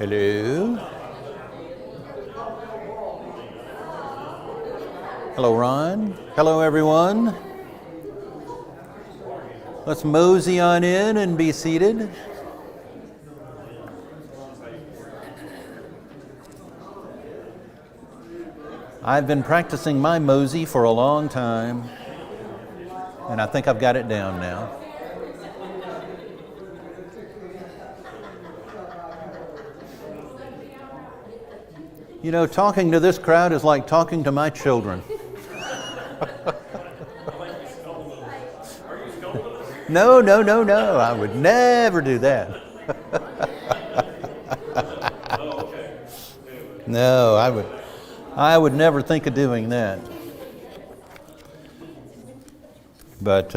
Hello. Hello, Ron. Hello, everyone. Let's mosey on in and be seated. I've been practicing my mosey for a long time, and I think I've got it down now. You know, talking to this crowd is like talking to my children. No, I would never do that. No, I would never think of doing that. But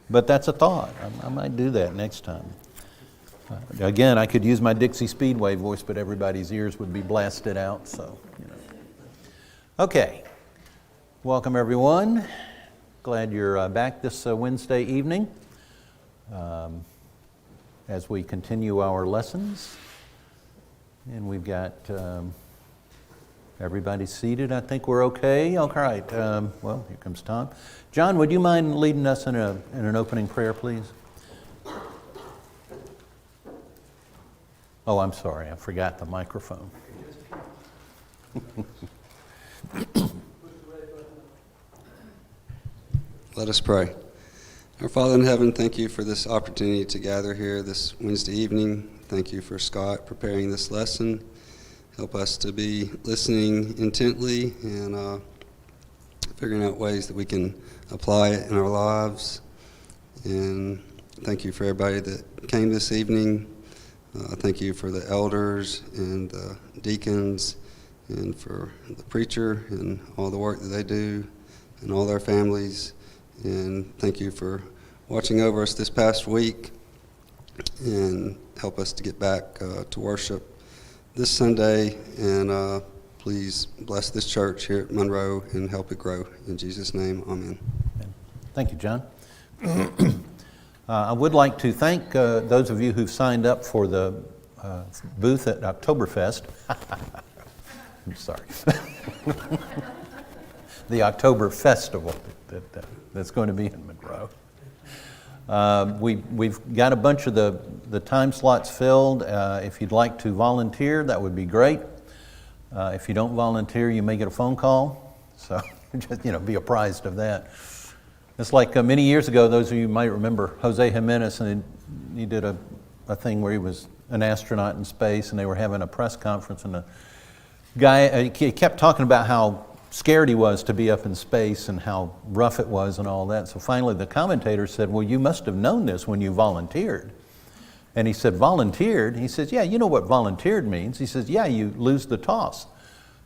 that's a thought. I might do that next time. Again, I could use my Dixie Speedway voice, but everybody's ears would be blasted out, so, you know. Okay. Welcome, everyone. Glad you're back this Wednesday evening as we continue our lessons. And we've got everybody seated. I think we're okay. All right. Well, here comes Tom. John, would you mind leading us in an opening prayer, please? Oh, I'm sorry. I forgot the microphone. Let us pray. Our Father in heaven, thank you for this opportunity to gather here this Wednesday evening. Thank you for Scott preparing this lesson. Help us to be listening intently and figuring out ways that we can apply it in our lives. And thank you for everybody that came this evening. Thank you for the elders and the deacons and for the preacher and all the work that they do and all their families. And thank you for watching over us this past week and help us to get back to worship this Sunday. And please bless this church here at Monroe and help it grow. In Jesus' name, amen. Thank you, John. I would like to thank those of you who've signed up for the booth at Oktoberfest. I'm sorry. The October Festival that's going to be in Monroe. We've got a bunch of the time slots filled. If you'd like to volunteer, that would be great. If you don't volunteer, you may get a phone call. So just, be apprised of that. It's like many years ago, those of you might remember Jose Jimenez, and he did a thing where he was an astronaut in space, and they were having a press conference, and the guy he kept talking about how scared he was to be up in space and how rough it was and all that. So finally the commentator said, well, you must have known this when you volunteered. And he said, volunteered? He says, yeah, you know what volunteered means. He says, yeah, you lose the toss.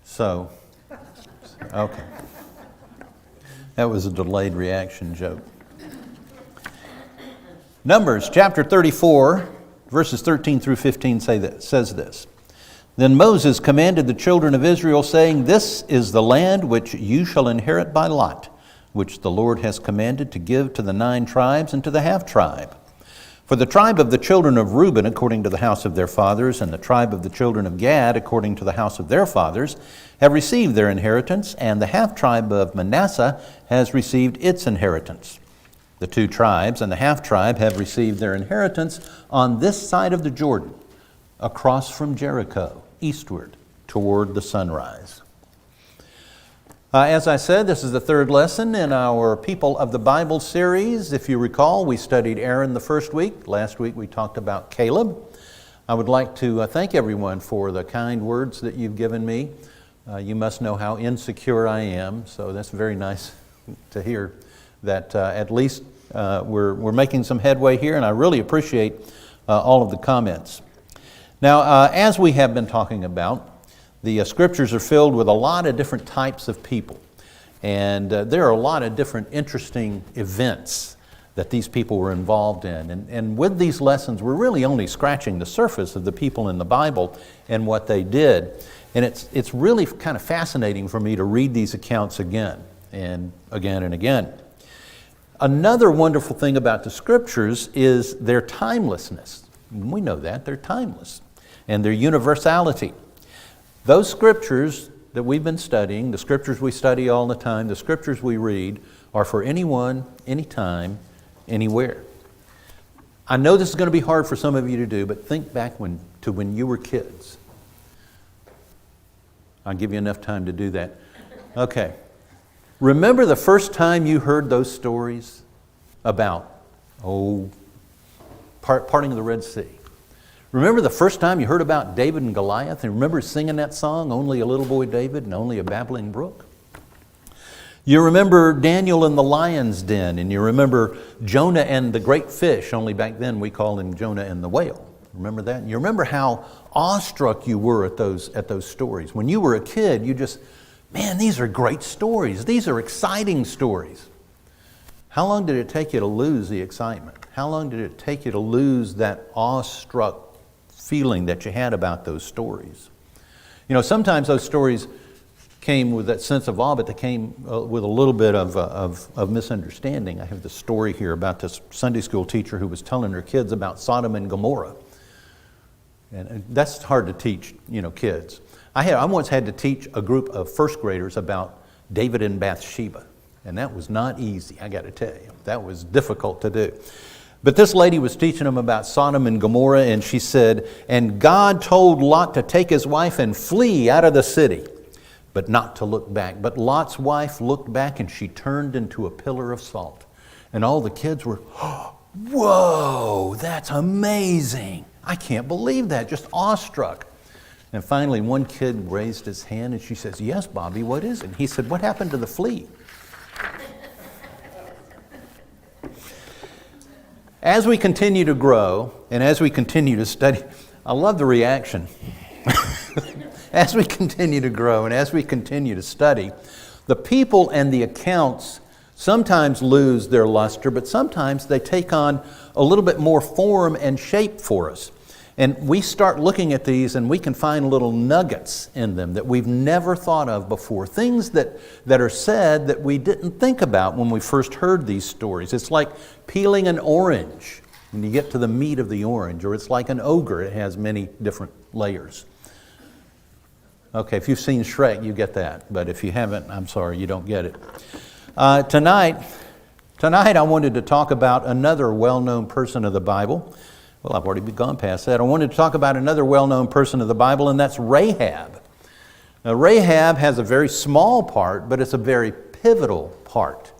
So, okay. That was a delayed reaction joke. Numbers chapter 34, verses 13 through 15 says this. Then Moses commanded the children of Israel, saying, this is the land which you shall inherit by lot, which the Lord has commanded to give to the 9 tribes and to the half-tribe. For the tribe of the children of Reuben, according to the house of their fathers, and the tribe of the children of Gad, according to the house of their fathers, have received their inheritance, and the half-tribe of Manasseh has received its inheritance. The 2 tribes and the half-tribe have received their inheritance on this side of the Jordan, across from Jericho, eastward, toward the sunrise. As I said, this is the 3rd lesson in our People of the Bible series. If you recall, we studied Aaron the first week. Last week we talked about Caleb. I would like to thank everyone for the kind words that you've given me. You must know how insecure I am, so that's very nice to hear that at least we're making some headway here, and I really appreciate all of the comments. Now, as we have been talking about, the scriptures are filled with a lot of different types of people. And there are a lot of different interesting events that these people were involved in. And with these lessons, we're really only scratching the surface of the people in the Bible and what they did. And it's really kind of fascinating for me to read these accounts again and again and again. Another wonderful thing about the scriptures is their timelessness. We know that, they're timeless. and their universality. Those scriptures that we've been studying, the scriptures we study all the time, the scriptures we read, are for anyone, anytime, anywhere. I know this is going to be hard for some of you to do, but think back to when you were kids. I'll give you enough time to do that. Okay. Remember the first time you heard those stories about, parting of the Red Sea? Remember the first time you heard about David and Goliath, and remember singing that song, Only a Little Boy David and Only a Babbling Brook? You remember Daniel in the lion's den, and you remember Jonah and the great fish, only back then we called him Jonah and the whale. Remember that? And you remember how awestruck you were at those stories. When you were a kid, you just, man, these are great stories. These are exciting stories. How long did it take you to lose the excitement? How long did it take you to lose that awestruck feeling that you had about those stories? You know, sometimes those stories came with that sense of awe, but they came with a little bit of misunderstanding. I have this story here about this Sunday school teacher who was telling her kids about Sodom and Gomorrah. And that's hard to teach, kids. I once had to teach a group of first graders about David and Bathsheba. And that was not easy, I got to tell you. That was difficult to do. But this lady was teaching them about Sodom and Gomorrah, and she said, and God told Lot to take his wife and flee out of the city, but not to look back. But Lot's wife looked back, and she turned into a pillar of salt. And all the kids were, whoa, that's amazing. I can't believe that, just awestruck. And finally, one kid raised his hand, and she says, yes, Bobby, what is it? And he said, what happened to the flea? As we continue to grow and as we continue to study, I love the reaction. As we continue to grow and as we continue to study, the people and the accounts sometimes lose their luster, but sometimes they take on a little bit more form and shape for us. And we start looking at these and we can find little nuggets in them that we've never thought of before. Things that are said that we didn't think about when we first heard these stories. It's like peeling an orange when you get to the meat of the orange, or it's like an ogre. It has many different layers. Okay, if you've seen Shrek, you get that. But if you haven't, I'm sorry, you don't get it. Tonight I wanted to talk about another well-known person of the Bible. Well, I've already gone past that. I wanted to talk about another well-known person of the Bible, and that's Rahab. Now, Rahab has a very small part, but it's a very pivotal part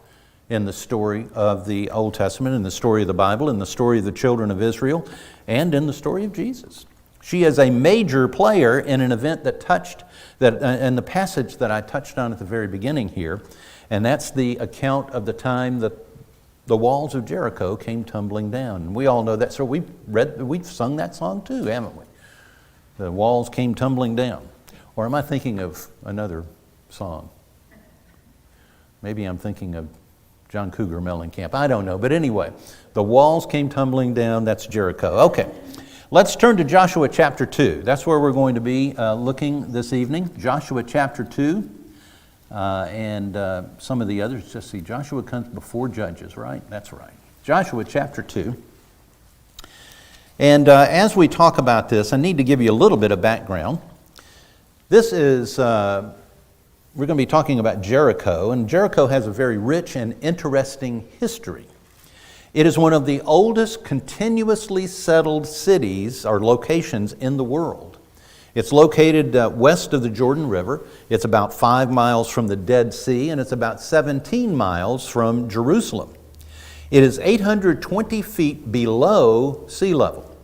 in the story of the Old Testament, in the story of the Bible, in the story of the children of Israel, and in the story of Jesus. She is a major player in an event in the passage that I touched on at the very beginning here, and that's the account of the time that the walls of Jericho came tumbling down. And we all know that. So we've sung that song too, haven't we? The walls came tumbling down. Or am I thinking of another song? Maybe I'm thinking of John Cougar Mellencamp. I don't know. But anyway, the walls came tumbling down. That's Jericho. Okay. Let's turn to Joshua chapter 2. That's where we're going to be looking this evening. Joshua chapter 2. And some of the others, just see, Joshua comes before Judges, right? That's right. Joshua chapter 2. And as we talk about this, I need to give you a little bit of background. This is, we're going to be talking about Jericho, and Jericho has a very rich and interesting history. It is one of the oldest continuously settled cities or locations in the world. It's located west of the Jordan River. It's about 5 miles from the Dead Sea, and it's about 17 miles from Jerusalem. It is 820 feet below sea level.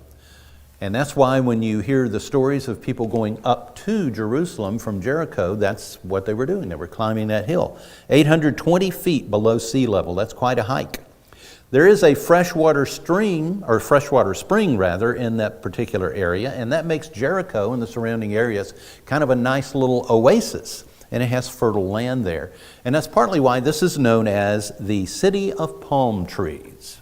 And that's why when you hear the stories of people going up to Jerusalem from Jericho, that's what they were doing. They were climbing that hill. 820 feet below sea level. That's quite a hike. There is a freshwater spring in that particular area, and that makes Jericho and the surrounding areas kind of a nice little oasis, and it has fertile land there. And that's partly why this is known as the City of Palm Trees.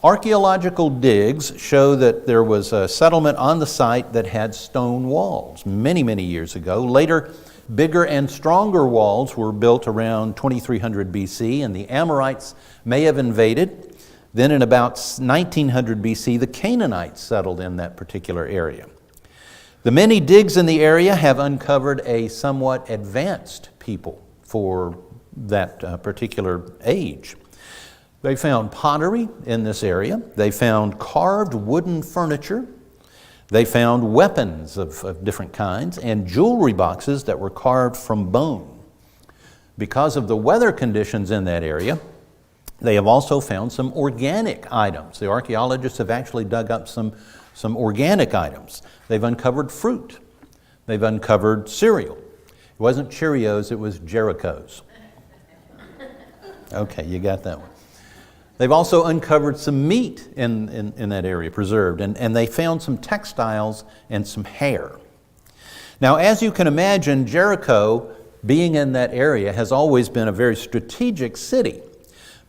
Archaeological digs show that there was a settlement on the site that had stone walls many, many years ago. Later, bigger and stronger walls were built around 2300 BC, and the Amorites may have invaded. Then in about 1900 BC, the Canaanites settled in that particular area. The many digs in the area have uncovered a somewhat advanced people for that particular age. They found pottery in this area. They found carved wooden furniture. They found weapons of different kinds and jewelry boxes that were carved from bone. Because of the weather conditions in that area, they have also found some organic items. The archaeologists have actually dug up some organic items. They've uncovered fruit. They've uncovered cereal. It wasn't Cheerios, it was Jericho's. Okay, you got that one. They've also uncovered some meat in that area, preserved, and they found some textiles and some hair. Now, as you can imagine, Jericho, being in that area, has always been a very strategic city.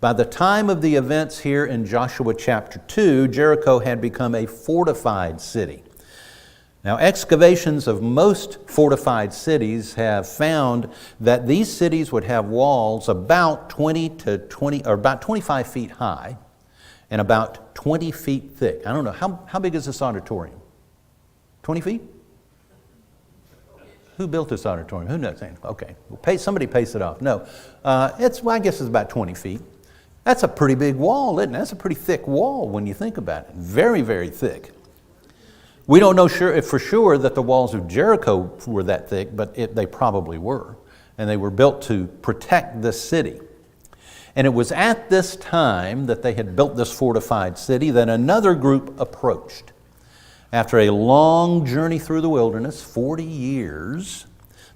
By the time of the events here in Joshua chapter 2, Jericho had become a fortified city. Now, excavations of most fortified cities have found that these cities would have walls about 25 feet high and about 20 feet thick. I don't know, how big is this auditorium? 20 feet? Who built this auditorium? Who knows? Okay, well, somebody pace it off. No, I guess it's about 20 feet. That's a pretty big wall, isn't it? That's a pretty thick wall when you think about it. Very, very thick. We don't know for sure that the walls of Jericho were that thick, but they probably were. And they were built to protect this city. And it was at this time that they had built this fortified city that another group approached. After a long journey through the wilderness, 40 years,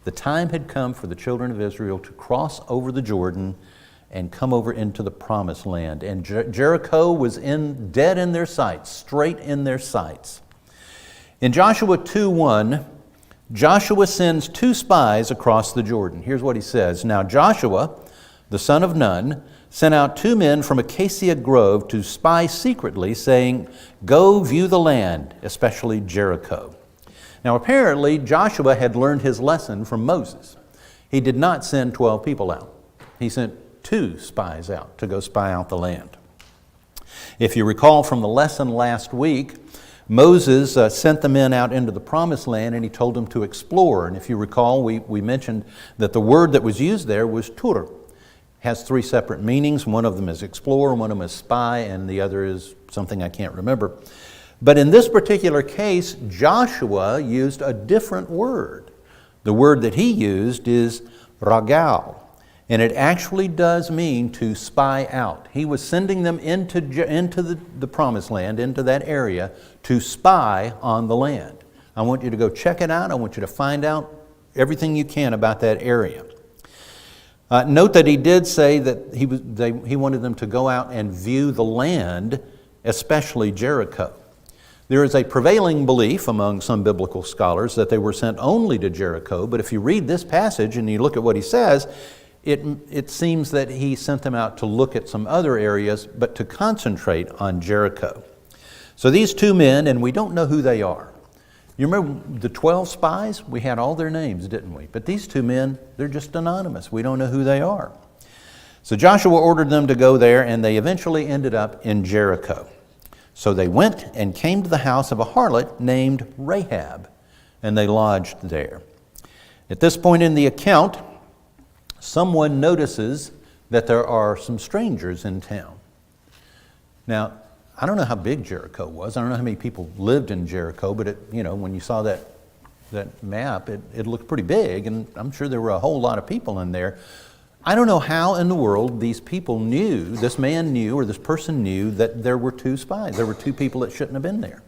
the time had come for the children of Israel to cross over the Jordan and come over into the promised land. And Jericho was dead in their sights, straight in their sights. In Joshua 2:1, Joshua sends 2 spies across the Jordan. Here's what he says. Now Joshua, the son of Nun, sent out 2 men from Acacia Grove to spy secretly, saying, "Go view the land, especially Jericho." Now apparently Joshua had learned his lesson from Moses. He did not send 12 people out. He sent 2 spies out to go spy out the land. If you recall from the lesson last week, Moses sent the men out into the promised land and he told them to explore. And if you recall, we mentioned that the word that was used there was tur. It has 3 separate meanings. One of them is explore, one of them is spy, and the other is something I can't remember. But in this particular case, Joshua used a different word. The word that he used is ragal. And it actually does mean to spy out. He was sending them into the promised land, into that area, to spy on the land. I want you to go check it out. I want you to find out everything you can about that area. Note that he did say that he wanted them to go out and view the land, especially Jericho. There is a prevailing belief among some biblical scholars that they were sent only to Jericho, but if you read this passage and you look at what he says, it seems that he sent them out to look at some other areas, but to concentrate on Jericho. So these 2 men, and we don't know who they are. You remember the 12 spies? We had all their names, didn't we? But these 2 men, they're just anonymous. We don't know who they are. So Joshua ordered them to go there, and they eventually ended up in Jericho. So they went and came to the house of a harlot named Rahab, and they lodged there. At this point in the account, someone notices that there are some strangers in town. Now, I don't know how big Jericho was. I don't know how many people lived in Jericho, but when you saw that map, it looked pretty big, and I'm sure there were a whole lot of people in there. I don't know how in the world these people knew, this man knew, or this person knew that there were 2 spies. There were 2 people that shouldn't have been there.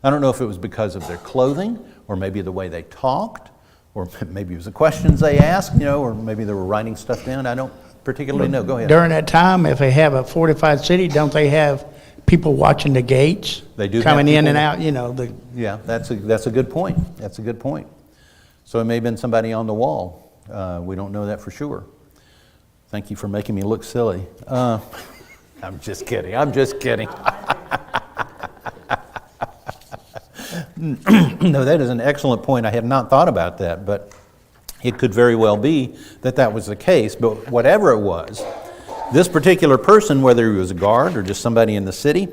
I don't know if it was because of their clothing, or maybe the way they talked, or maybe it was the questions they asked, or maybe they were writing stuff down. I don't particularly know. Go ahead. During that time, if they have a fortified city, don't they have people watching the gates? They do coming have in and people. out. Yeah, that's a good point. That's a good point. So it may have been somebody on the wall. We don't know that for sure. Thank you for making me look silly. I'm just kidding. No, that is an excellent point. I had not thought about that, but it could very well be that was the case. But whatever it was, this particular person, whether he was a guard or just somebody in the city,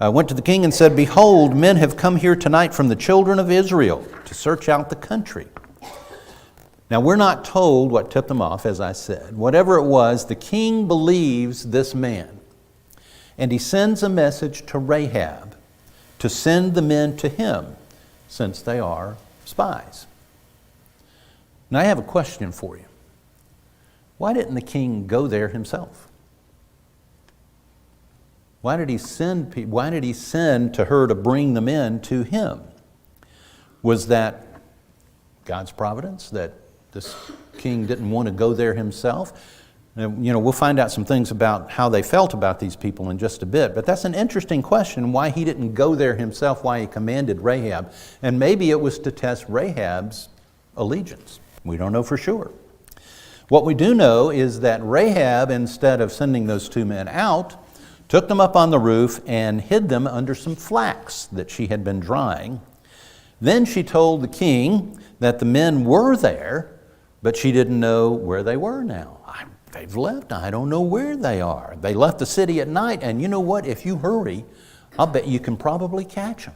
went to the king and said, "Behold, men have come here tonight from the children of Israel to search out the country." Now, we're not told what tipped them off, as I said. Whatever it was, the king believes this man. And he sends a message to Rahab to send the men to him, since they are spies. Now, I have a question for you. Why didn't the king go there himself? Why did he send to her to bring the men to him? Was that God's providence, that this king didn't want to go there himself? We'll find out some things about how they felt about these people in just a bit, but that's an interesting question, why he didn't go there himself, why he commanded Rahab. And maybe it was to test Rahab's allegiance. We don't know for sure. What we do know is that Rahab, instead of sending those two men out, took them up on the roof and hid them under some flax that she had been drying. Then she told the king that the men were there, but she didn't know where they were now. They've left. I don't know where they are. They left the city at night, and you know what? If you hurry, I'll bet you can probably catch them,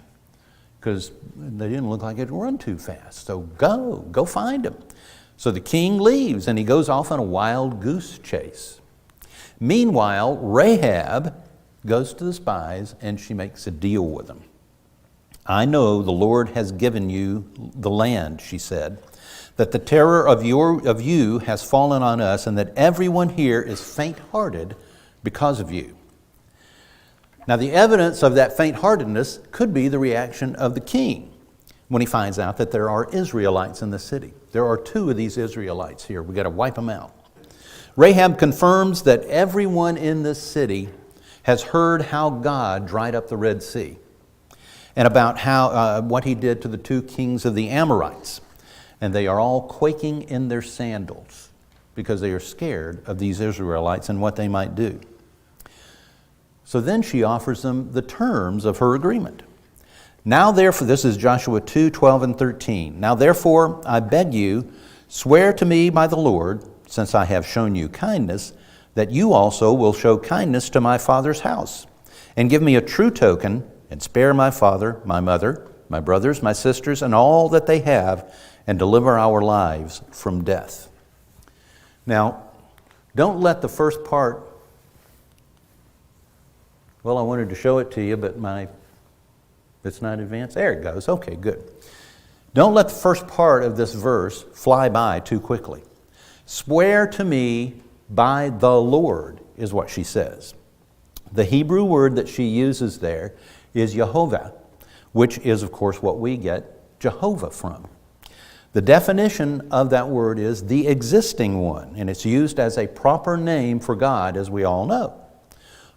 because they didn't look like they'd run too fast. So go find them. So the king leaves, and he goes off on a wild goose chase. Meanwhile, Rahab goes to the spies, and she makes a deal with them. "I know the Lord has given you the land," she said, "that the terror of you has fallen on us, and that everyone here is faint-hearted because of you." Now, the evidence of that faint-heartedness could be the reaction of the king when he finds out that there are Israelites in the city. There are 2 of these Israelites here. We've got to wipe them out. Rahab confirms that everyone in this city has heard how God dried up the Red Sea, and about how what he did to the 2 kings of the Amorites. And they are all quaking in their sandals because they are scared of these Israelites and what they might do. So then she offers them the terms of her agreement. "Now therefore," this is Joshua 2:12 and 13. "Now therefore, I beg you, swear to me by the Lord, since I have shown you kindness, that you also will show kindness to my father's house, and give me a true token, and spare my father, my mother, my brothers, my sisters, and all that they have, and deliver our lives from death." Now, don't let the first part, well, I wanted to show it to you, but it's not advanced. There it goes. Okay, good. Don't let the first part of this verse fly by too quickly. "Swear to me by the Lord," is what she says. The Hebrew word that she uses there is Yehovah, which is, of course, what we get Jehovah from. The definition of that word is the existing one, and it's used as a proper name for God, as we all know.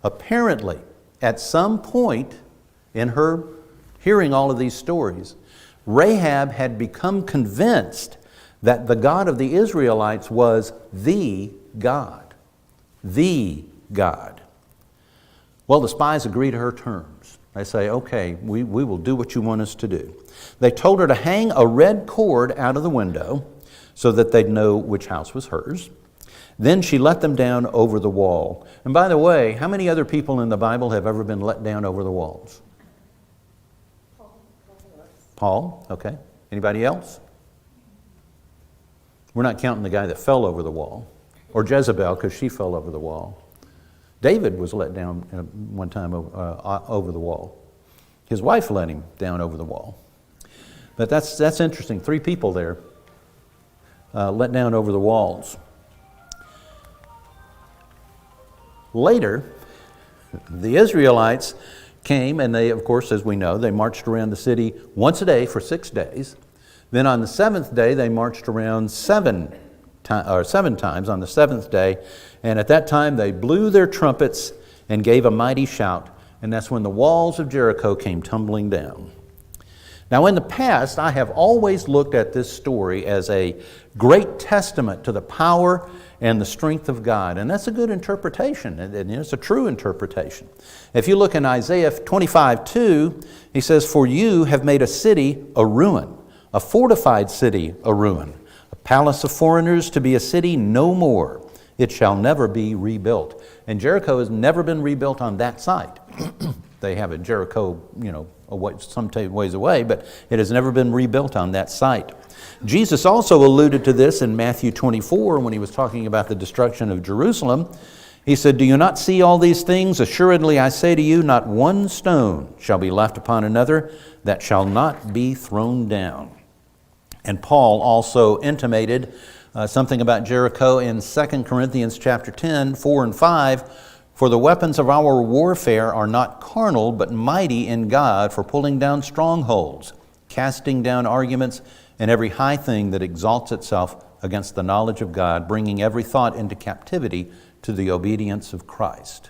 Apparently, at some point in her hearing all of these stories, Rahab had become convinced that the God of the Israelites was the God. The God. Well, the spies agree to her terms. They say, "Okay, we will do what you want us to do." They told her to hang a red cord out of the window so that they'd know which house was hers. Then she let them down over the wall. And by the way, how many other people in the Bible have ever been let down over the walls? Paul, okay. Anybody else? We're not counting the guy that fell over the wall, or Jezebel, because she fell over the wall. David was let down one time over the wall. His wife let him down over the wall. But that's interesting. 3 people there let down over the walls. Later, the Israelites came, and they, of course, as we know, they marched around the city once a day for 6 days. Then on the 7th day, they marched around 7 times on the 7th day. And at that time, they blew their trumpets and gave a mighty shout. And that's when the walls of Jericho came tumbling down. Now, in the past, I have always looked at this story as a great testament to the power and the strength of God. And that's a good interpretation, and it's a true interpretation. If you look in Isaiah 25:2, he says, "For you have made a city a ruin, a fortified city a ruin, a palace of foreigners to be a city no more. It shall never be rebuilt." And Jericho has never been rebuilt on that site. They have a Jericho, some ways away, but it has never been rebuilt on that site. Jesus also alluded to this in Matthew 24 when he was talking about the destruction of Jerusalem. He said, "Do you not see all these things? Assuredly I say to you, not one stone shall be left upon another that shall not be thrown down." And Paul also intimated something about Jericho in 2 Corinthians chapter 10, 4 and 5. "For the weapons of our warfare are not carnal, but mighty in God for pulling down strongholds, casting down arguments, and every high thing that exalts itself against the knowledge of God, bringing every thought into captivity to the obedience of Christ."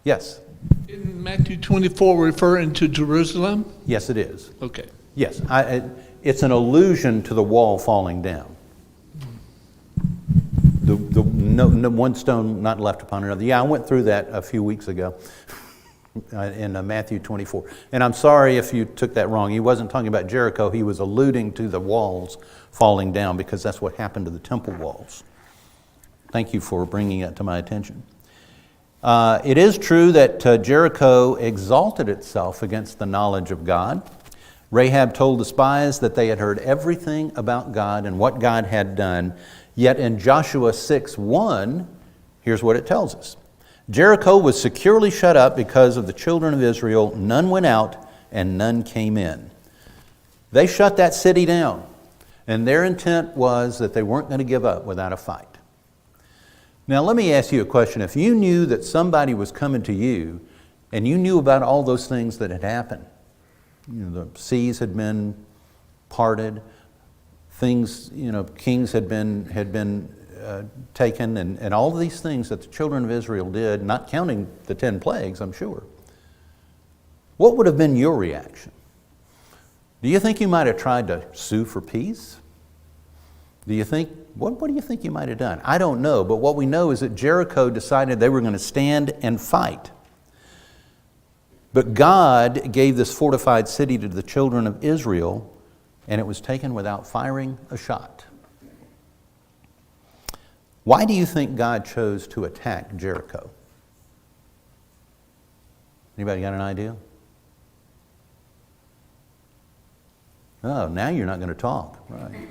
Yes? In Matthew 24 referring to Jerusalem? Yes, it is. Okay. Yes, it's an allusion to the wall falling down. No one stone not left upon another. Yeah, I went through that a few weeks ago in Matthew 24. And I'm sorry if you took that wrong. He wasn't talking about Jericho. He was alluding to the walls falling down because that's what happened to the temple walls. Thank you for bringing that to my attention. It is true that Jericho exalted itself against the knowledge of God. Rahab told the spies that they had heard everything about God and what God had done. Yet in Joshua 6:1, here's what it tells us. "Jericho was securely shut up because of the children of Israel. None went out and none came in." They shut that city down, and their intent was that they weren't going to give up without a fight. Now let me ask you a question. If you knew that somebody was coming to you and you knew about all those things that had happened, the seas had been parted, things, kings had been taken, and all of these things that the children of Israel did, not counting the 10 plagues, I'm sure. What would have been your reaction? Do you think you might have tried to sue for peace? What do you think you might have done? I don't know, but what we know is that Jericho decided they were going to stand and fight. But God gave this fortified city to the children of Israel, and it was taken without firing a shot. Why do you think God chose to attack Jericho? Anybody got an idea? Oh, now you're not going to talk. Right.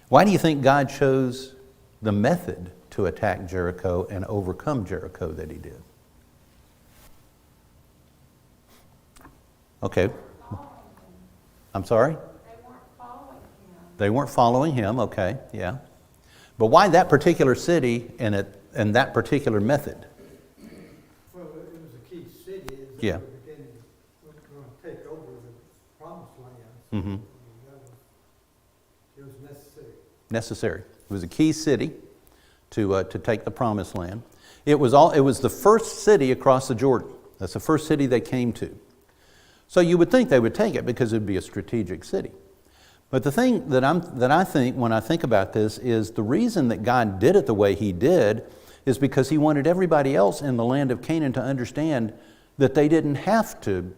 Why do you think God chose the method to attack Jericho and overcome Jericho that he did? Okay. I'm sorry? They weren't following him, okay, yeah. But why that particular city and that particular method? Well, it was a key city. Yeah. We're going to take over the promised land. Mm-hmm. It was necessary. Necessary. It was a key city to take the promised land. It was the first city across the Jordan. That's the first city they came to. So you would think they would take it because it would be a strategic city. But the thing that I think when I think about this is the reason that God did it the way he did is because he wanted everybody else in the land of Canaan to understand that they didn't have to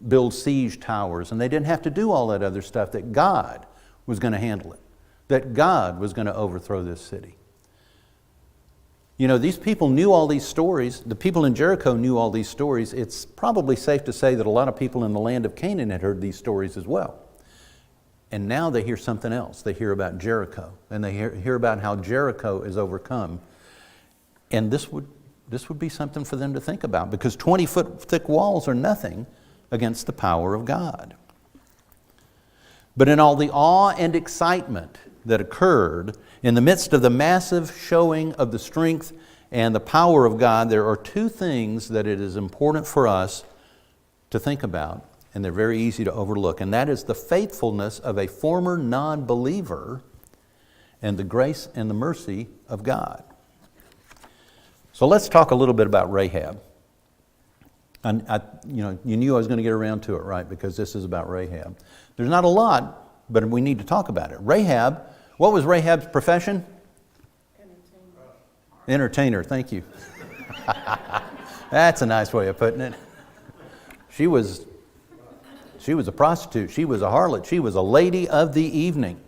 build siege towers and they didn't have to do all that other stuff, that God was going to handle it, that God was going to overthrow this city. These people knew all these stories. The people in Jericho knew all these stories. It's probably safe to say that a lot of people in the land of Canaan had heard these stories as well. And now they hear something else. They hear about Jericho, and they hear about how Jericho is overcome. And this would be something for them to think about, because 20-foot thick walls are nothing against the power of God. But in all the awe and excitement that occurred in the midst of the massive showing of the strength and the power of God, there are two things that it is important for us to think about, and they're very easy to overlook, and that is the faithfulness of a former non-believer and the grace and the mercy of God. So let's talk a little bit about Rahab. And you knew I was going to get around to it, right? Because this is about Rahab. There's not a lot, but we need to talk about it. Rahab, what was Rahab's profession? Entertainer, thank you. That's a nice way of putting it. She was a prostitute. She was a harlot. She was a lady of the evening.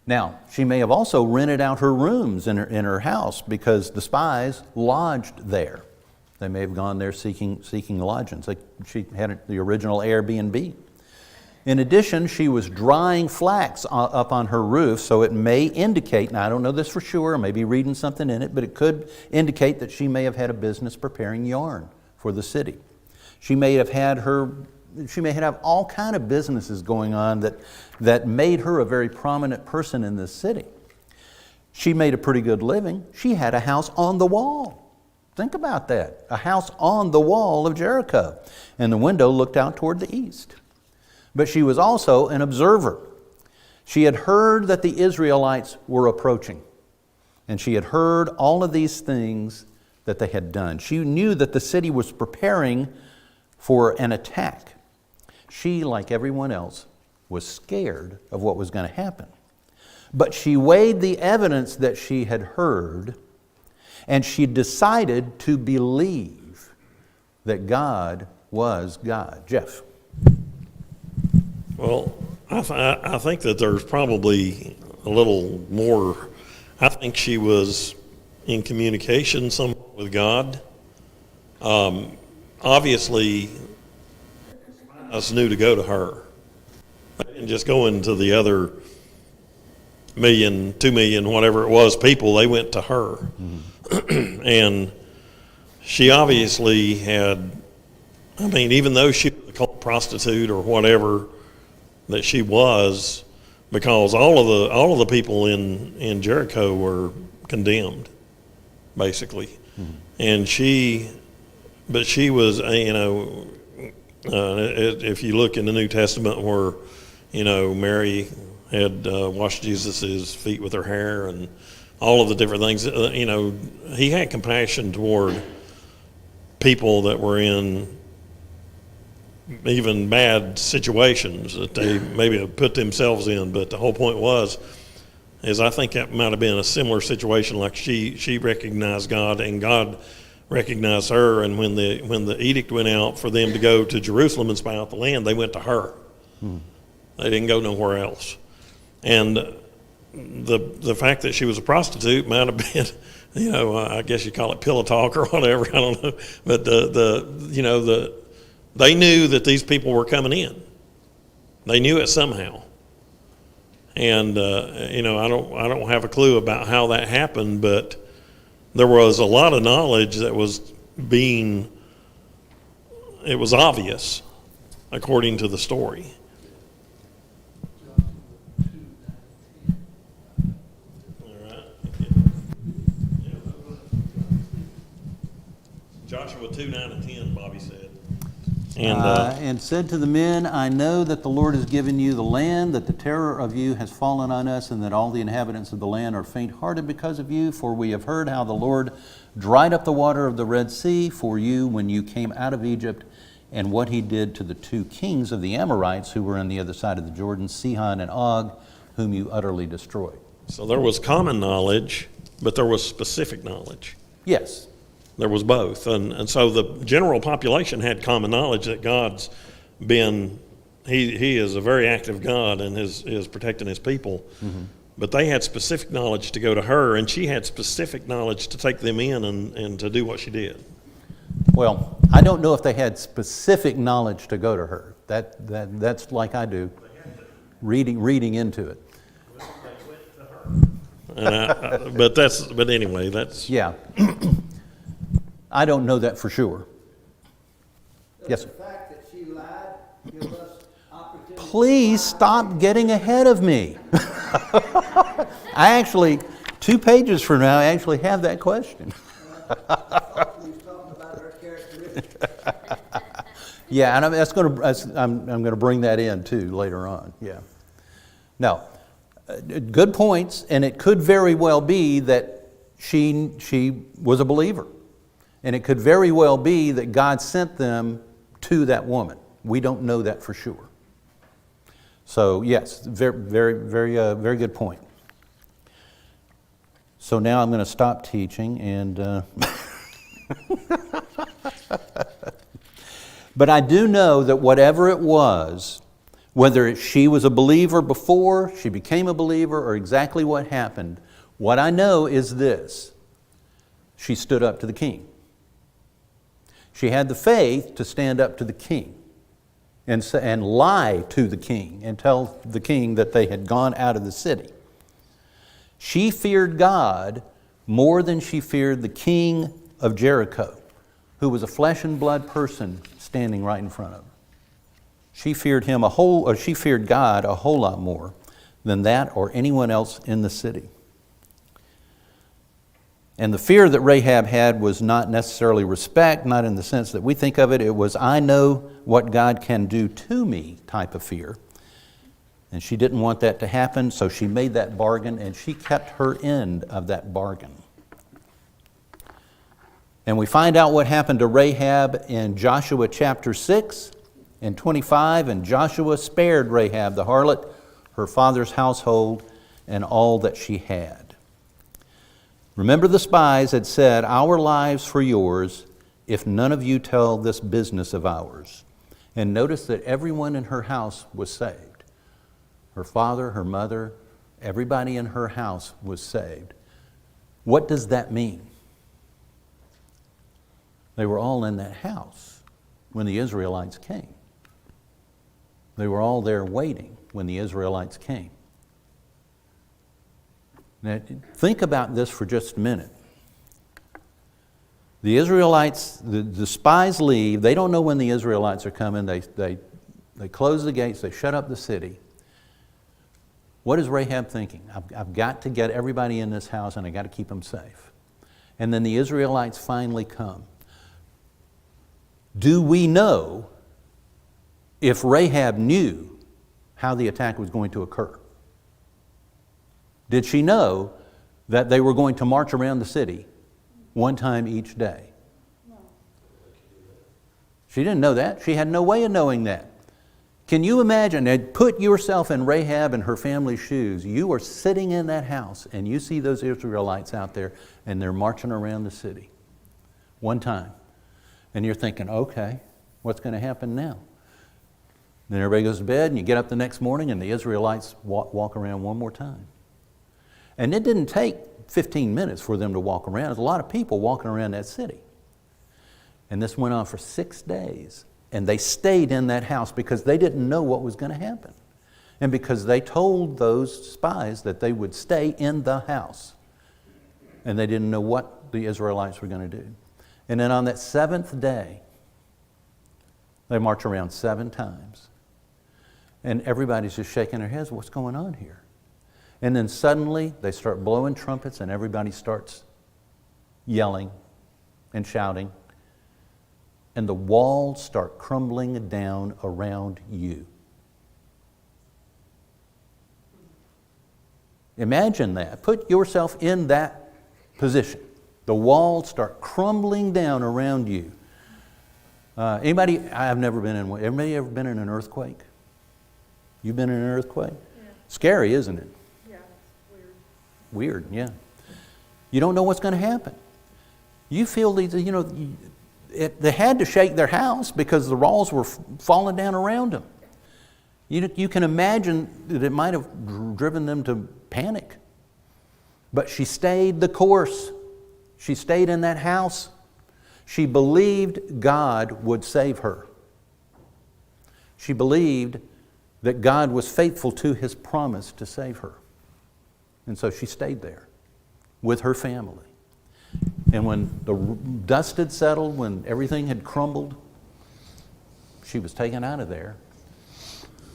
Now, she may have also rented out her rooms in her house because the spies lodged there. They may have gone there seeking lodgings. She had the original Airbnb. In addition, she was drying flax up on her roof, so it may indicate, and I don't know this for sure, I may be reading something in it, but it could indicate that she may have had a business preparing yarn for the city. She may have all kind of businesses going on that made her a very prominent person in this city. She made a pretty good living. She had a house on the wall. Think about that. A house on the wall of Jericho. And the window looked out toward the east. But she was also an observer. She had heard that the Israelites were approaching. And she had heard all of these things that they had done. She knew that the city was preparing for an attack. She, like everyone else, was scared of what was going to happen. But she weighed the evidence that she had heard, and she decided to believe that God was God. Jeff? Well, I think that there's probably a little more. I think she was in communication somewhat with God. Obviously, us knew to go to her. They didn't just go into the other 1 million, 2 million, whatever it was, people. They went to her. Mm-hmm. And she obviously had, even though she was a cult prostitute or whatever that she was, because all of the people in Jericho were condemned, basically. Mm-hmm. And she was, if you look in the New Testament where, Mary had washed Jesus' feet with her hair and all of the different things, he had compassion toward people that were in even bad situations that they maybe have put themselves in. But the whole point is I think that might have been a similar situation, like she recognized God and God recognized her, and when the edict went out for them to go to Jerusalem and spy out the land, they went to her. They didn't go nowhere else. And the fact that she was a prostitute might have been, I guess you call it pillow talk or whatever, I don't know. But they knew that these people were coming in. They knew it somehow. And I don't have a clue about how that happened, but there was a lot of knowledge that was it was obvious, according to the story. Joshua 2, 9 and 10, Bobby said. And said to the men, I know that the Lord has given you the land, that the terror of you has fallen on us, and that all the inhabitants of the land are faint-hearted because of you. For we have heard how the Lord dried up the water of the Red Sea for you when you came out of Egypt, and what he did to the 2 kings of the Amorites who were on the other side of the Jordan, Sihon and Og, whom you utterly destroyed. So there was common knowledge, but there was specific knowledge. Yes. There was both. And so the general population had common knowledge that God's been, he is a very active God and is protecting his people. Mm-hmm. But they had specific knowledge to go to her, and she had specific knowledge to take them in and to do what she did. Well, I don't know if they had specific knowledge to go to her. That's like I do, reading into it. But anyway, that's... Yeah. I don't know that for sure. Yes, sir. The fact that she lied gives us opportunity. Please stop getting ahead of me. I actually, 2 pages from now, I actually have that question. I thought we was talking about her characteristics. Yeah, and I'm going to bring that in too later on. Yeah. Now, good points, and it could very well be that she was a believer. And it could very well be that God sent them to that woman. We don't know that for sure. So yes, very, very, very good point. So now I'm going to stop teaching and. But I do know that whatever it was Whether she was a believer before, she became a believer, or exactly what happened, what I know is this: she stood up to the king. She had the faith to stand up to the king and lie to the king and tell the king that they had gone out of the city. She feared God more than she feared the king of Jericho, who was a flesh and blood person standing right in front of her. She feared she feared God a whole lot more than that or anyone else in the city. And the fear that Rahab had was not necessarily respect, not in the sense that we think of it. It was, I know what God can do to me type of fear. And she didn't want that to happen, so she made that bargain, and she kept her end of that bargain. And we find out what happened to Rahab in Joshua chapter 6 and 25, and Joshua spared Rahab the harlot, her father's household, and all that she had. Remember, the spies had said, our lives for yours, if none of you tell this business of ours. And notice that everyone in her house was saved. Her father, her mother, everybody in her house was saved. What does that mean? They were all in that house when the Israelites came. They were all there waiting when the Israelites came. Now, think about this for just a minute. The Israelites, the spies leave. They don't know when the Israelites are coming. They close the gates. They shut up the city. What is Rahab thinking? I've got to get everybody in this house, and I've got to keep them safe. And then the Israelites finally come. Do we know if Rahab knew how the attack was going to occur? Did she know that they were going to march around the city one time each day? No. She didn't know that. She had no way of knowing that. Can you imagine? Put yourself in Rahab and her family's shoes. You are sitting in that house and you see those Israelites out there and they're marching around the city one time. And you're thinking, okay, what's going to happen now? Then everybody goes to bed and you get up the next morning and the Israelites walk around one more time. And it didn't take 15 minutes for them to walk around. There's a lot of people walking around that city. And this went on for 6 days. And they stayed in that house because they didn't know what was going to happen. And because they told those spies that they would stay in the house. And they didn't know what the Israelites were going to do. And then on that 7th day, they march around 7 times. And everybody's just shaking their heads. What's going on here? And then suddenly they start blowing trumpets and everybody starts yelling and shouting. And the walls start crumbling down around you. Imagine that. Put yourself in that position. The walls start crumbling down around you. Anybody? I've never been in one. Anybody ever been in an earthquake? You've been in an earthquake? Yeah. Scary, isn't it? Weird, yeah. You don't know what's going to happen. You feel these, they had to shake their house because the walls were falling down around them. You can imagine that it might have driven them to panic. But she stayed the course. She stayed in that house. She believed God would save her. She believed that God was faithful to His promise to save her. And so she stayed there with her family. And when the dust had settled, when everything had crumbled, she was taken out of there.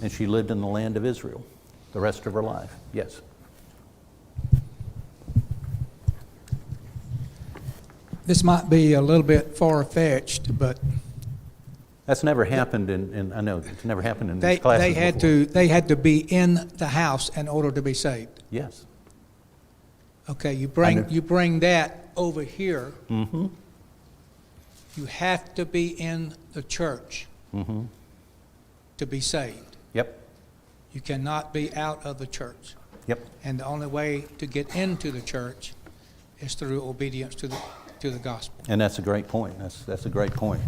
And she lived in the land of Israel the rest of her life. Yes? This might be a little bit far-fetched, but That's never happened I know it's never happened in these classes they had to be in the house in order to be saved. Yes. Okay, you bring that over here. Mm-hmm. You have to be in the church to be saved. Yep. You cannot be out of the church. Yep. And the only way to get into the church is through obedience to the gospel. And that's a great point. That's a great point.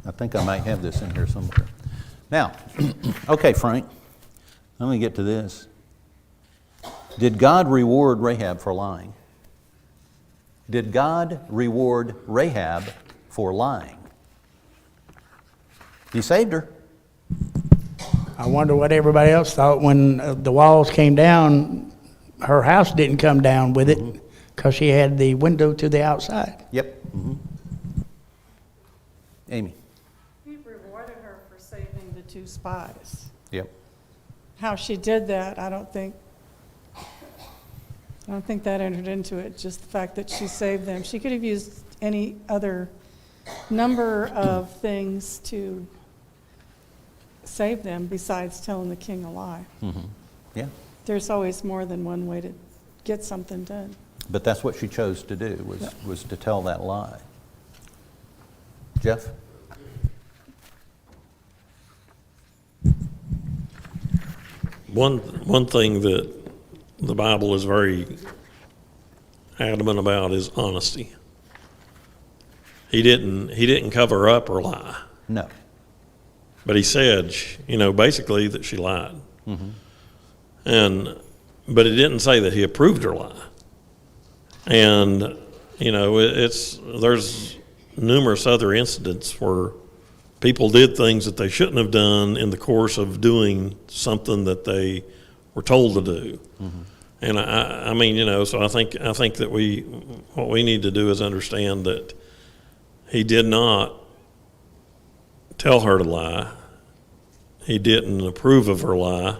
I think I might have this in here somewhere. Now, okay, Frank, let me get to this. Did God reward Rahab for lying? Did God reward Rahab for lying? He saved her. I wonder what everybody else thought when the walls came down. Her house didn't come down with it because she had the window to the outside. Yep. Amy. He rewarded her for saving the 2 spies. Yep. How she did that, I don't think that entered into it, just the fact that she saved them. She could have used any other number of things to save them besides telling the king a lie. Yeah. There's always more than one way to get something done. But that's what she chose to do, was to tell that lie. Jeff? One thing that the Bible is very adamant about is honesty. He didn't cover up or lie, No. but he said, basically that she lied. But it didn't say that he approved her lie. And there's numerous other incidents where people did things that they shouldn't have done in the course of doing something that they were told to do. And I mean, so I think that what we need to do is understand that he did not tell her to lie. He didn't approve of her lie,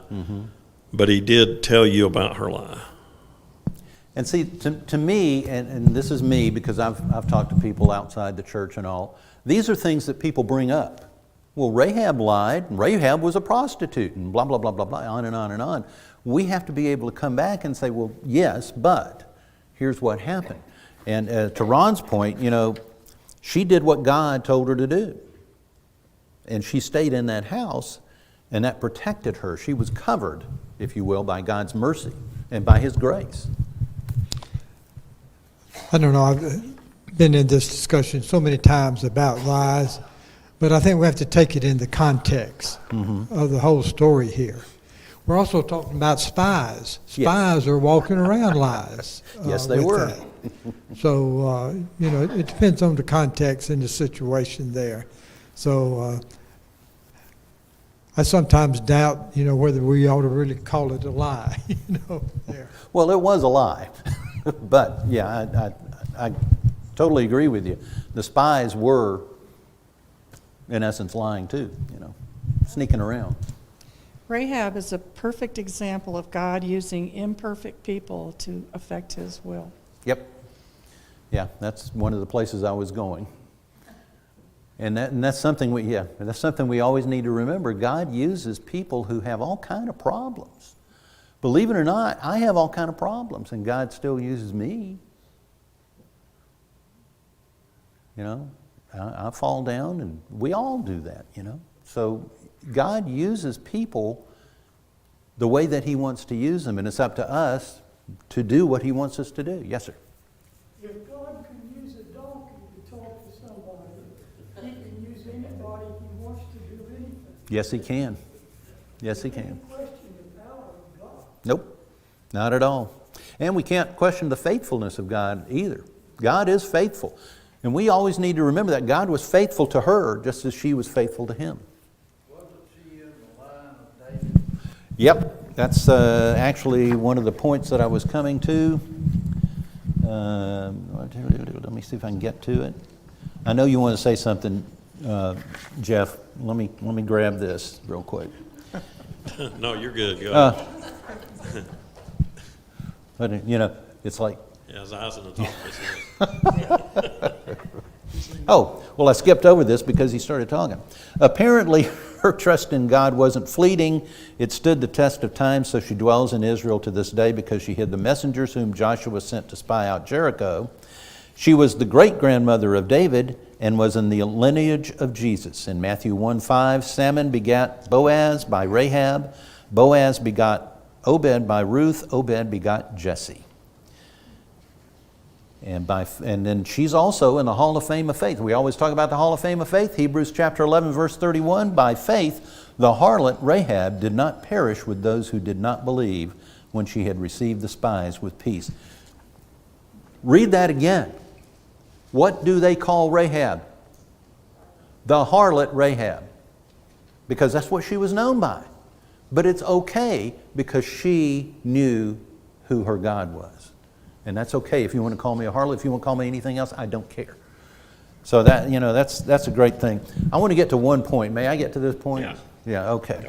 but he did tell you about her lie. And see, to me, and this is me because I've talked to people outside the church and all, these are things that people bring up. Well, Rahab lied, and Rahab was a prostitute, and blah, blah, blah, blah, blah, on and on and on. We have to be able to come back and say, well, yes, but here's what happened. And to Ron's point, she did what God told her to do. And she stayed in that house, and that protected her. She was covered, if you will, by God's mercy and by His grace. I don't know, I've been in this discussion so many times about lies, but I think we have to take it in the context of the whole story here. We're also talking about spies. Spies are walking around lies. Yes, they were. That. So, it depends on the context and the situation there. So, I sometimes doubt, whether we ought to really call it a lie, there. Well, it was a lie. But, yeah, I totally agree with you. The spies were, in essence, lying too, sneaking around. Rahab is a perfect example of God using imperfect people to affect His will. Yep. Yeah, that's one of the places I was going. And that's something that's something we always need to remember. God uses people who have all kind of problems. Believe it or not, I have all kind of problems, and God still uses me. I fall down, and we all do that, So God uses people the way that He wants to use them, and it's up to us to do what He wants us to do. Yes, sir. If God can use a donkey to talk to somebody, He can use anybody He wants to do anything. Yes, He can. Yes, He can. You can't question the power of God. Nope, not at all. And we can't question the faithfulness of God either. God is faithful. And we always need to remember that God was faithful to her just as she was faithful to Him. Wasn't she in the line of David? Yep, that's actually one of the points that I was coming to. Let me see if I can get to it. I know you want to say something, Jeff. Let me grab this real quick. No, you're good. Go ahead. But it's like. Yeah, his eyes in the top of his head. Oh, well, I skipped over this because he started talking. Apparently, her trust in God wasn't fleeting. It stood the test of time, so she dwells in Israel to this day because she hid the messengers whom Joshua sent to spy out Jericho. She was the great-grandmother of David and was in the lineage of Jesus. In Matthew 1:5, Salmon begat Boaz by Rahab. Boaz begot Obed by Ruth. Obed begot Jesse. And then she's also in the Hall of Fame of Faith. We always talk about the Hall of Fame of Faith. Hebrews chapter 11, verse 31. By faith, The harlot Rahab did not perish with those who did not believe when she had received the spies with peace. Read that again. What do they call Rahab? The harlot Rahab. Because that's what she was known by. But it's okay because she knew who her God was. And that's okay if you want to call me a harlot. If you want to call me anything else, I don't care. So that, that's a great thing. I want to get to one point. May I get to this point? Yeah. Yeah, okay.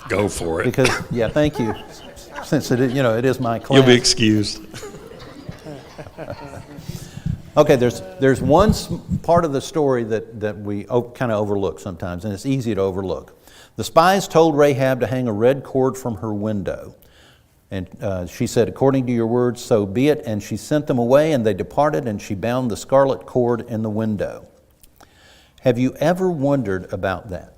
Go for it. Because, yeah, thank you. Since it is my class. You'll be excused. Okay, there's one part of the story that we kind of overlook sometimes, and it's easy to overlook. The spies told Rahab to hang a red cord from her window. And she said, according to your words, so be it. And she sent them away, and they departed, and she bound the scarlet cord in the window. Have you ever wondered about that?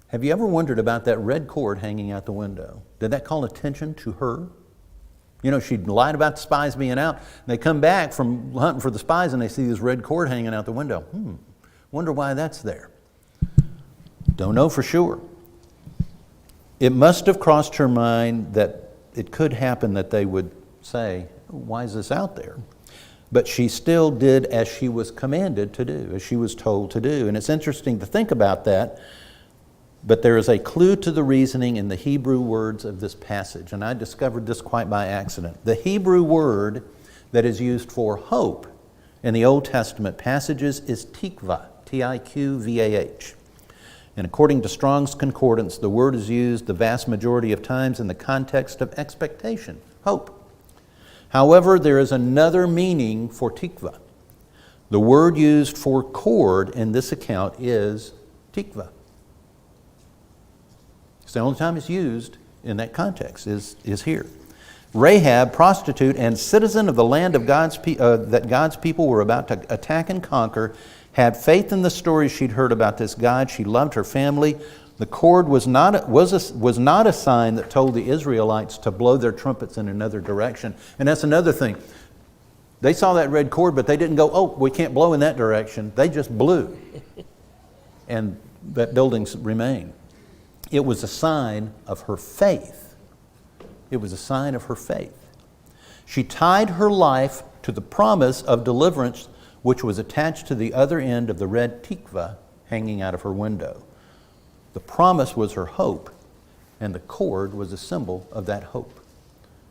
Have you ever wondered about that red cord hanging out the window? Did that call attention to her? She lied about the spies being out. They come back from hunting for the spies, and they see this red cord hanging out the window. Wonder why that's there. Don't know for sure. It must have crossed her mind that it could happen that they would say, why is this out there? But she still did as she was commanded to do, as she was told to do. And it's interesting to think about that, but there is a clue to the reasoning in the Hebrew words of this passage. And I discovered this quite by accident. The Hebrew word that is used for hope in the Old Testament passages is tikvah, T-I-Q-V-A-H. And according to Strong's Concordance, the word is used the vast majority of times in the context of expectation, hope. However, there is another meaning for tikvah. The word used for cord in this account is tikvah. It's the only time it's used in that context, is here. Rahab, prostitute and citizen of the land of that God's people were about to attack and conquer, had faith in the stories she'd heard about this God. She loved her family. The cord was not a sign that told the Israelites to blow their trumpets in another direction. And that's another thing. They saw that red cord, but they didn't go, oh, we can't blow in that direction. They just blew. And that building remained. It was a sign of her faith. It was a sign of her faith. She tied her life to the promise of deliverance which was attached to the other end of the red tikvah hanging out of her window. The promise was her hope, and the cord was a symbol of that hope.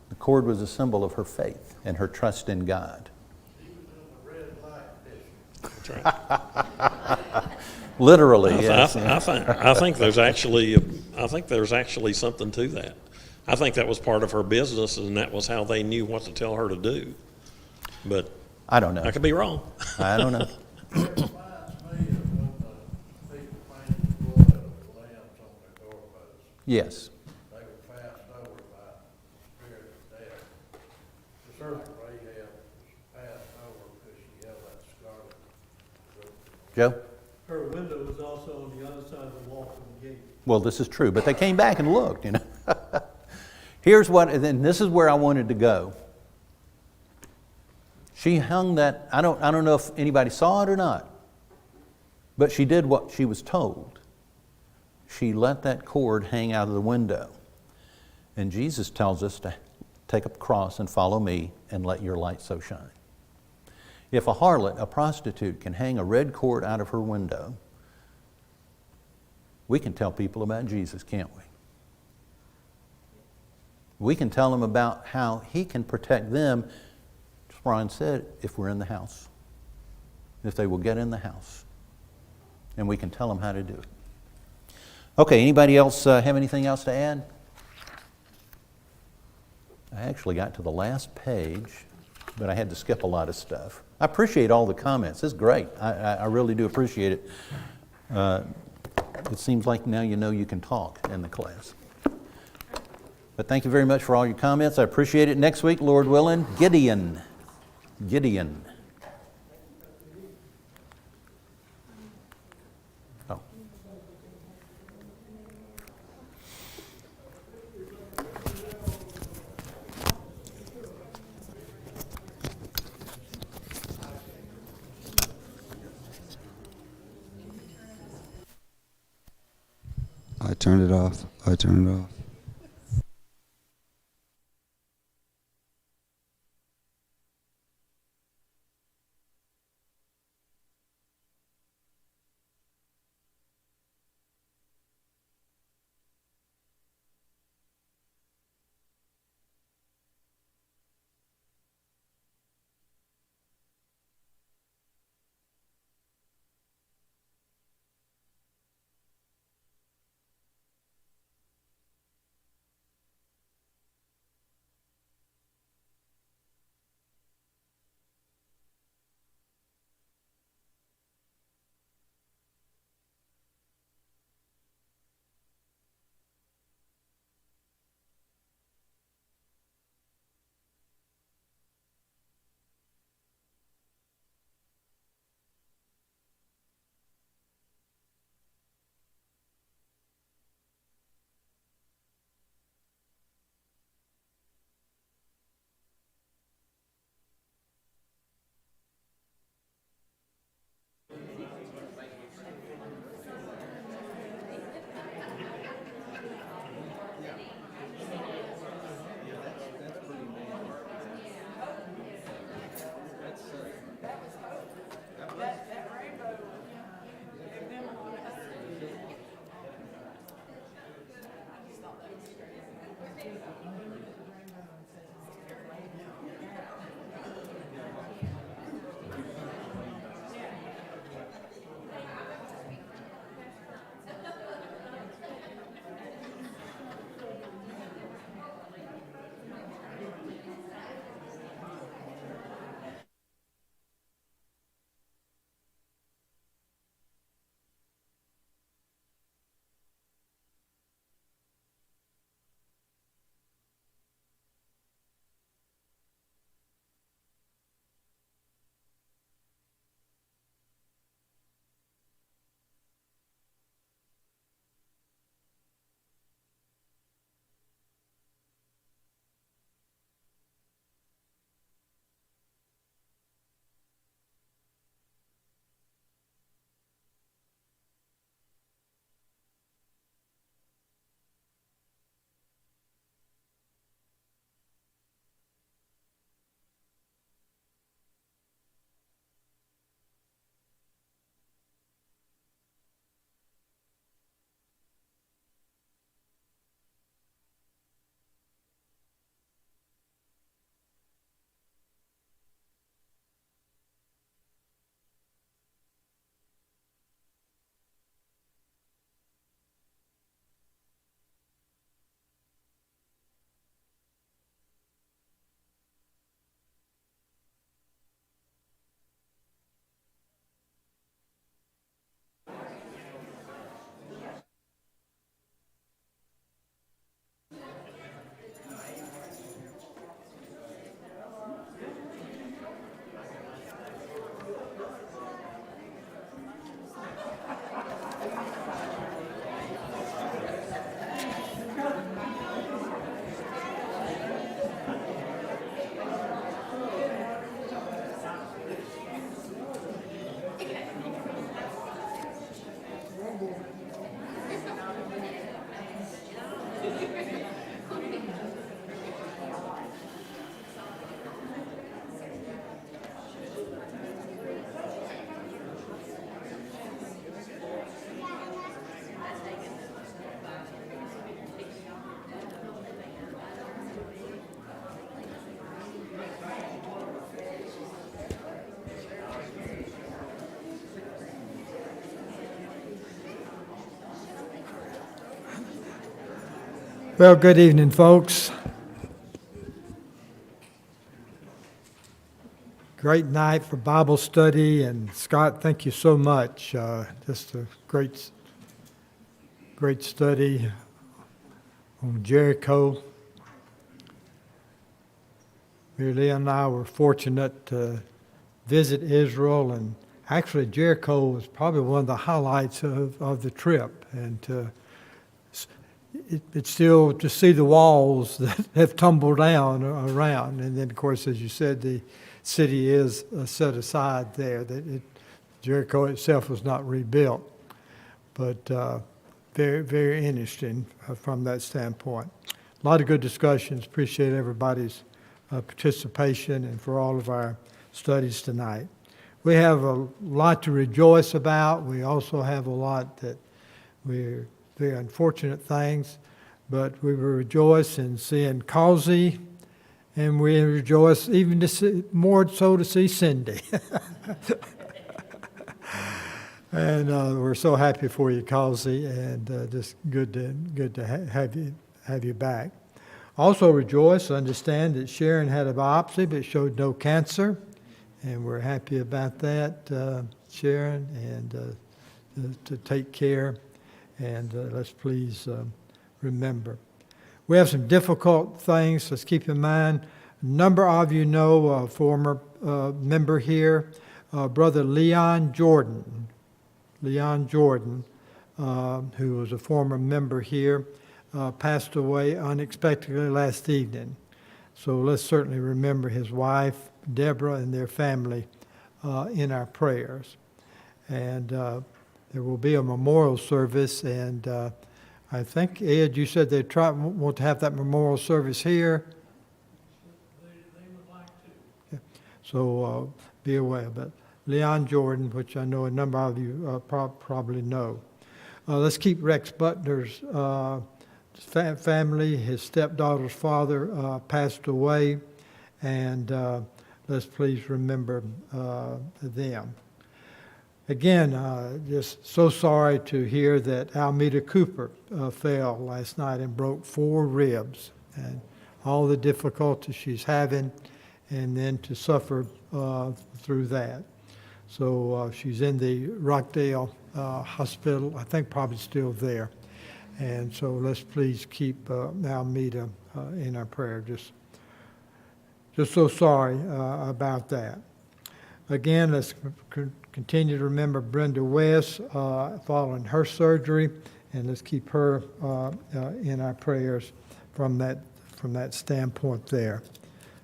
The cord was a symbol of her faith and her trust in God. That's right. Literally, yes. yes. I think there's actually something to that. I think that was part of her business, and that was how they knew what to tell her to do. But I don't know. I could be wrong. I don't know. Yes. They were passed over by the spirit of death. Just like Rahab was passed over because she held that scarlet rope. Joe? Her window was also on the other side of the wall from the gate. Well, this is true, but they came back and looked, Here's what, and this is where I wanted to go. She hung that, I don't know if anybody saw it or not, but she did what she was told. She let that cord hang out of the window. And Jesus tells us to take up the cross and follow me and let your light so shine. If a harlot, a prostitute, can hang a red cord out of her window, we can tell people about Jesus, can't we? We can tell them about how He can protect them, as Brian said, if we're in the house. If they will get in the house. And we can tell them how to do it. Okay, anybody else have anything else to add? I actually got to the last page, but I had to skip a lot of stuff. I appreciate all the comments. It's great. I really do appreciate it. It seems like now you know you can talk in the class. But thank you very much for all your comments. I appreciate it. Next week, Lord willing, Gideon. turn it off. I turn it off. Well, good evening, folks. Great night for Bible study, and Scott, thank you so much. Just a great study on Jericho. Mary Lee and I were fortunate to visit Israel, and actually Jericho was probably one of the highlights of the trip. And it's still to see the walls that have tumbled down around. And then, of course, as you said, the city is set aside there. Jericho itself was not rebuilt. But very, very interesting from that standpoint. A lot of good discussions. Appreciate everybody's participation and for all of our studies tonight. We have a lot to rejoice about. We also have a lot that we're very unfortunate things, but we will rejoice in seeing Causey, and we rejoice even to see, more so to see Cindy. And we're so happy for you, Causey, and just good to have you back. Also rejoice, understand that Sharon had a biopsy but showed no cancer, and we're happy about that, Sharon, and to take care, and let's please remember. We have some difficult things, let's keep in mind. A number of you know a former member here, Brother Leon Jordan. Leon Jordan, who was a former member here, passed away unexpectedly last evening. So let's certainly remember his wife, Deborah, and their family in our prayers. And there will be a memorial service, and I think, Ed, you said they want to have that memorial service here. They would like to. So be aware of it. Leon Jordan, which I know a number of you probably know. Let's keep Rex Butler's family. His stepdaughter's father passed away, and let's please remember them. Again, just so sorry to hear that Almeda Cooper fell last night and broke 4 ribs, and all the difficulties she's having, and then to suffer through that. So she's in the Rockdale Hospital, I think probably still there. And so let's please keep Almeda in our prayer. Just so sorry about that. Again, let's continue to remember Brenda West following her surgery, and let's keep her in our prayers from that standpoint there.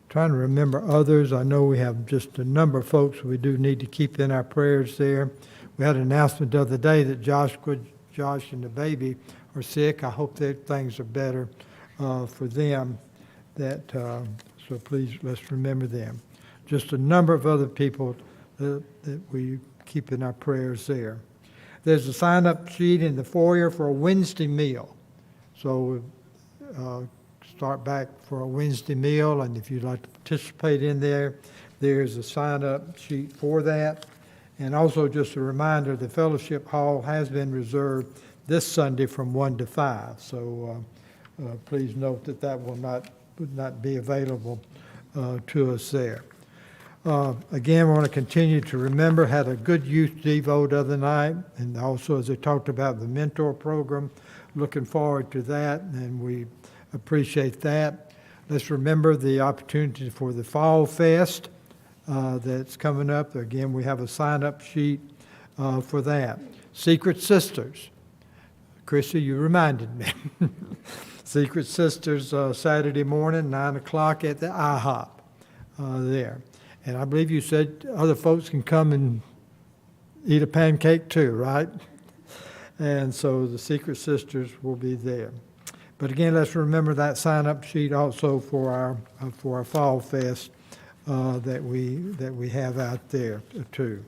Trying to remember others. I know we have just a number of folks we do need to keep in our prayers there. We had an announcement the other day that Josh and the baby are sick. I hope that things are better for them. So please, let's remember them. Just a number of other people that we keep in our prayers there. There's a sign-up sheet in the foyer for a Wednesday meal. So start back for a Wednesday meal, and if you'd like to participate in there, there's a sign-up sheet for that. And also just a reminder, the fellowship hall has been reserved this Sunday from 1 to 5. So please note that would not be available to us there. Again, we want to continue to remember, had a good youth devo the other night, and also as they talked about the mentor program, looking forward to that, and we appreciate that. Let's remember the opportunity for the Fall Fest that's coming up. Again, we have a sign-up sheet for that. Secret Sisters. Chrissy, you reminded me. Secret Sisters Saturday morning, 9 o'clock at the IHOP there. And I believe you said other folks can come and eat a pancake too, right? And so the Secret Sisters will be there. But again, let's remember that sign-up sheet also for our Fall Fest that we have out there too.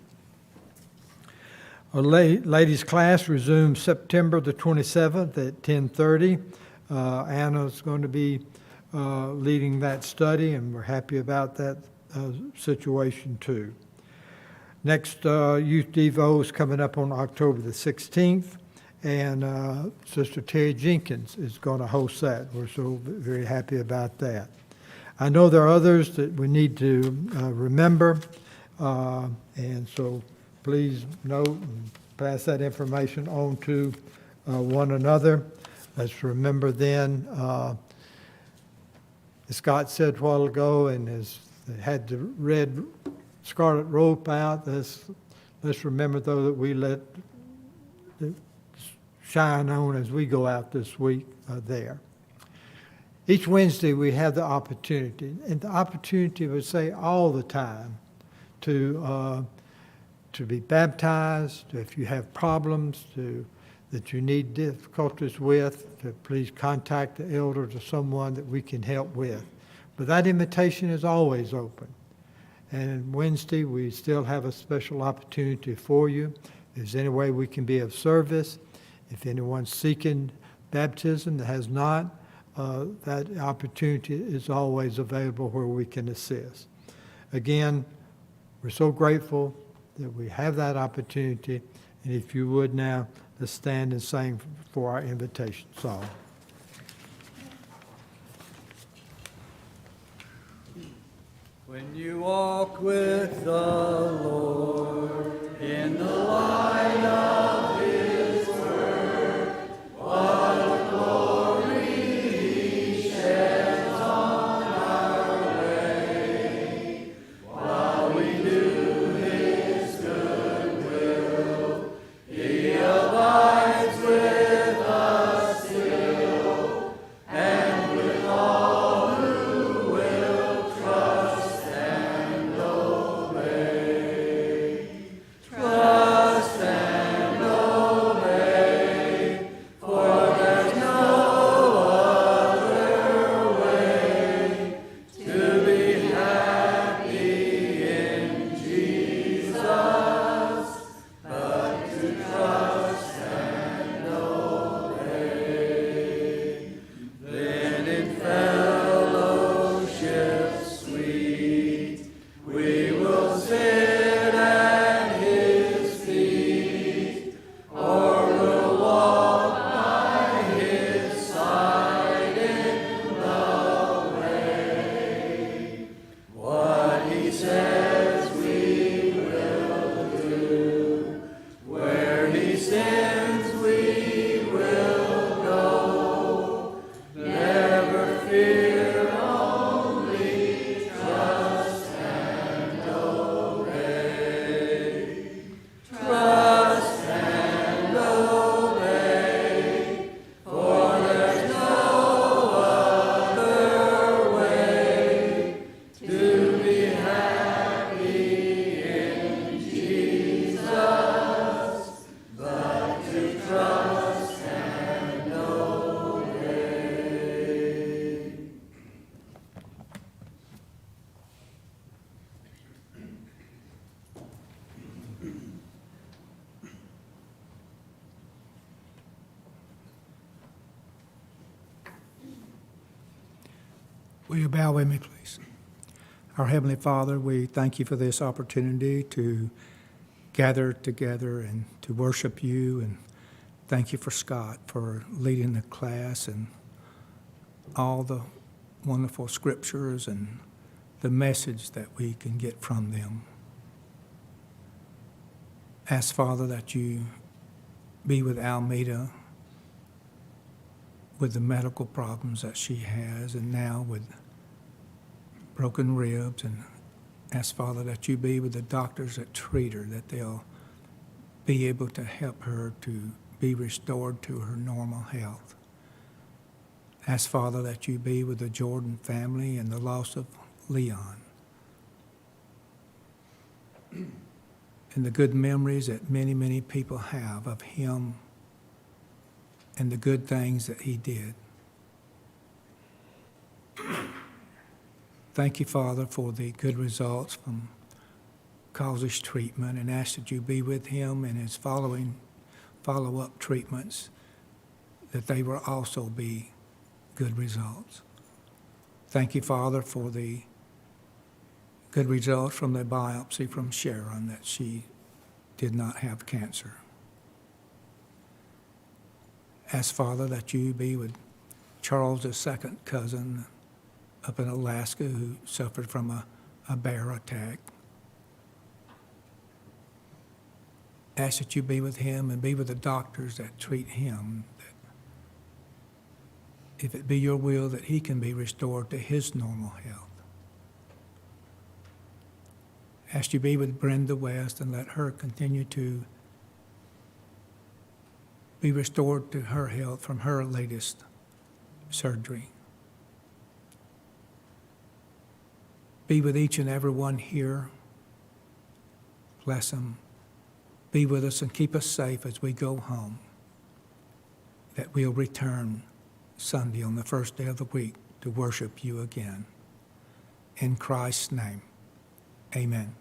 Our ladies' class resumes September the 27th at 10:30. Anna's going to be leading that study, and we're happy about that situation too. Next Youth Devo is coming up on October the 16th. And Sister Terry Jenkins is going to host that. We're so very happy about that. I know there are others that we need to remember, and so please note and pass that information on to one another. Let's remember then, as Scott said a while ago, and has had the red scarlet rope out, let's remember, though, that we let shine on as we go out this week there. Each Wednesday we have the opportunity, and the opportunity would say all the time to be baptized, if you have problems, that you need difficulties with, to please contact the elders or someone that we can help with. But that invitation is always open. And Wednesday, we still have a special opportunity for you. If there's any way we can be of service, if anyone's seeking baptism that has not, that opportunity is always available where we can assist. Again, we're so grateful that we have that opportunity. And if you would now, let's stand and sing for our invitation song. When you walk with the Lord in the light of His word, what a glory He sheds on our way. While we do His good will, He abides with us still, and with all who will trust and obey. Trust and obey, for there's no other way to be happy in Jesus but to trust and obey. Then in fellowship sweet we will sit at His feet, or we'll walk by His side in the way. What He says we will do, where He sends we will go. Never fear, only trust and obey. Trust and obey, for there's no other way to be happy in Jesus but to trust and obey. Will you bow with me, please? Our Heavenly Father, we thank you for this opportunity to gather together and to worship you, and thank you for Scott for leading the class and all the wonderful scriptures and the message that we can get from them. Ask, Father, that you be with Almeida with the medical problems that she has, and now with broken ribs, and ask, Father, that you be with the doctors that treat her, that they'll be able to help her to be restored to her normal health. Ask, Father, that you be with the Jordan family and the loss of Leon, and the good memories that many, many people have of him and the good things that he did. Thank you, Father, for the good results from Causey's treatment, and ask that you be with him in his follow-up treatments, that they will also be good results. Thank you, Father, for the good results from the biopsy from Sharon, that she did not have cancer. Ask, Father, that you be with Charles' second cousin up in Alaska who suffered from a bear attack. Ask that you be with him and be with the doctors that treat him, that if it be your will that he can be restored to his normal health. Ask you be with Brenda West and let her continue to be restored to her health from her latest surgery. Be with each and every one here. Bless them. Be with us and keep us safe as we go home. that we'll return Sunday on the first day of the week to worship you again. In Christ's name, amen.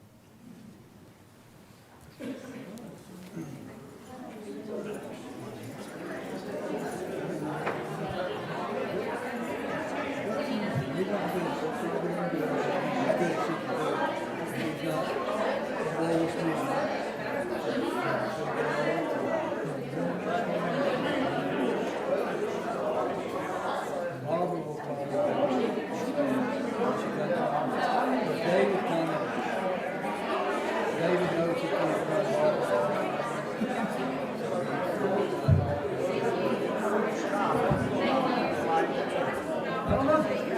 I don't know.